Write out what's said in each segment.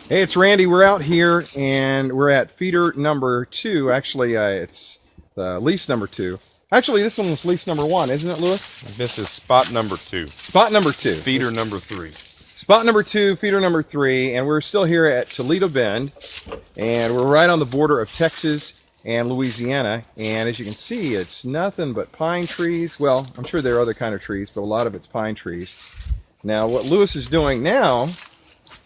Hey, it's Randy. We're out here and we're at feeder number 2. Actually, it's lease number 2. Actually, this one was lease number 1, isn't it, Lewis? This is spot number 2. Spot number 2. Feeder number 3. Spot number 2, feeder number 3, and we're still here at Toledo Bend, and we're right on the border of Texas and Louisiana. And as you can see, it's nothing but pine trees. Well, I'm sure there are other kind of trees, but a lot of it's pine trees. Now, what Lewis is doing now.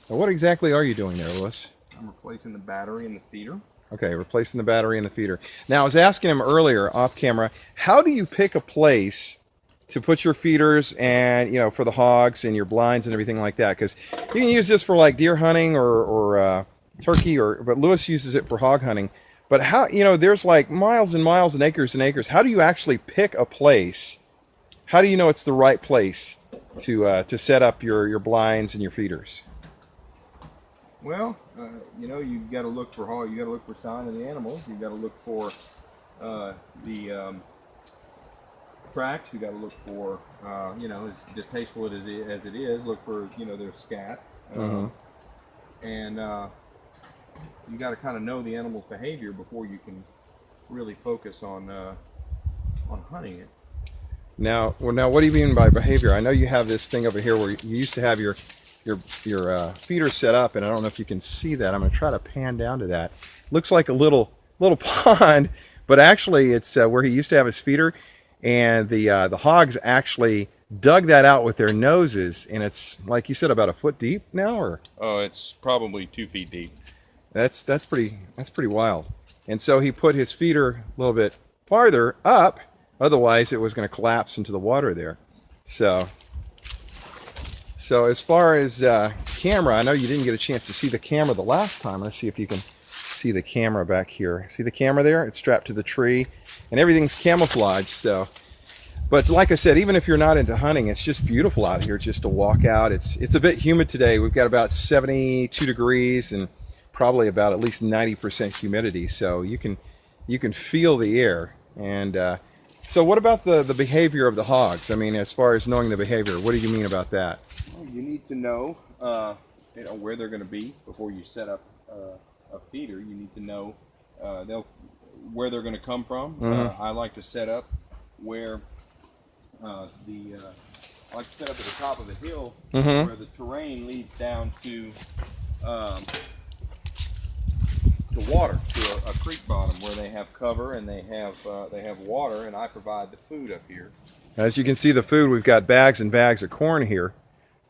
What exactly are you doing there, Lewis? I'm replacing the battery in the feeder. Okay, replacing the battery in the feeder. Now, I was asking him earlier off camera, how do you pick a place to put your feeders and, for the hogs and your blinds and everything like that? Because you can use this for like deer hunting or turkey, but Lewis uses it for hog hunting. But how, there's like miles and miles and acres. How do you actually pick a place? How do you know it's the right place to set up your blinds and your feeders? Well, you've got to look for hog. You got to look for sign of the animals. You got to look for the tracks. You got to look for, as distasteful as it is. Look for, their scat, and you got to kind of know the animal's behavior before you can really focus on hunting it. Now, what do you mean by behavior? I know you have this thing over here where you used to have your feeder set up, and I don't know if you can see that. I'm going to try to pan down to that. Looks like a little pond, but actually it's where he used to have his feeder, and the hogs actually dug that out with their noses, and it's like you said, about a foot deep now, or? Oh, it's probably 2 feet deep. That's pretty wild. And so he put his feeder a little bit farther up, otherwise it was going to collapse into the water there. So as far as camera, I know you didn't get a chance to see the camera the last time. Let's see if you can see the camera back here. See the camera there? It's strapped to the tree, and everything's camouflaged. But like I said, even if you're not into hunting, it's just beautiful out here just to walk out. It's a bit humid today. We've got about 72 degrees and probably about at least 90% humidity. So you can feel the air. And so what about the behavior of the hogs? I mean, as far as knowing the behavior, what do you mean about that? Well, you need to know, where they're going to be before you set up a feeder. You need to know where they're going to come from. I like to set up where I like to set up at the top of the hill where the terrain leads down to water, to a creek bottom where they have cover and they have water, and I provide the food up here. As you can see, the food, we've got bags and bags of corn here.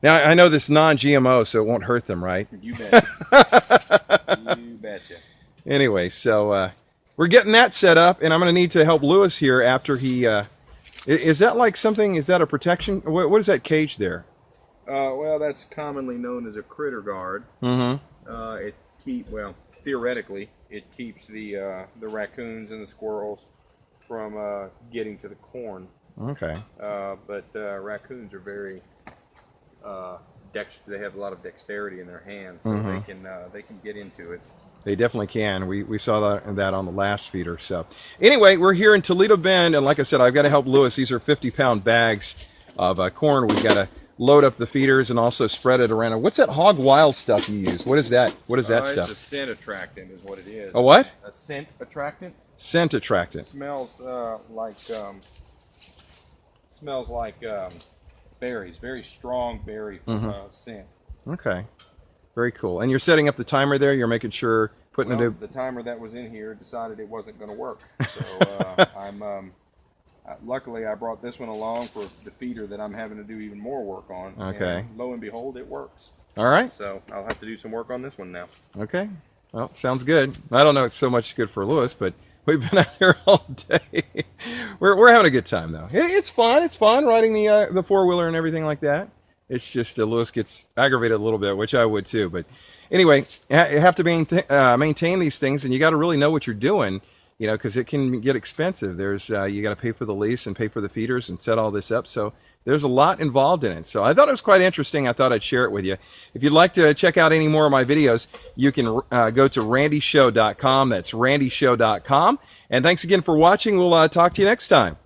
Now, I know this non-GMO, so it won't hurt them, right? You betcha. You betcha. Anyway, so we're getting that set up, and I'm going to need to help Lewis here after he... is that like something, is that a protection? What is that cage there? Well, that's commonly known as a critter guard. Theoretically, it keeps the raccoons and the squirrels from getting to the corn. Okay. But raccoons are very they have a lot of dexterity in their hands, so they can get into it. They definitely can. We saw that on the last feeder. So anyway, we're here in Toledo Bend, and like I said, I've got to help Lewis. These are 50-pound bags of corn. We've got to load up the feeders and also spread it around. What's that Hog Wild stuff you use? What is that? What is that stuff? It's a scent attractant is what it is. A what? A scent attractant. Scent attractant. It smells like berries, very strong berry scent. Okay, very cool. And you're setting up the timer there. You're making sure the timer that was in here decided it wasn't going to work. So luckily, I brought this one along for the feeder that I'm having to do even more work on. Okay. And lo and behold, it works. All right. So I'll have to do some work on this one now. Okay. Well, sounds good. I don't know it's so much good for Lewis, but we've been out here all day. We're having a good time, though. It's fun. It's fun riding the four-wheeler and everything like that. It's just Lewis gets aggravated a little bit, which I would too. But anyway, you have to maintain these things, and you got to really know what you're doing. Because it can get expensive. You got to pay for the lease and pay for the feeders and set all this up. So there's a lot involved in it. So I thought it was quite interesting. I thought I'd share it with you. If you'd like to check out any more of my videos, you can go to randyshow.com. That's randyshow.com. And thanks again for watching. We'll talk to you next time.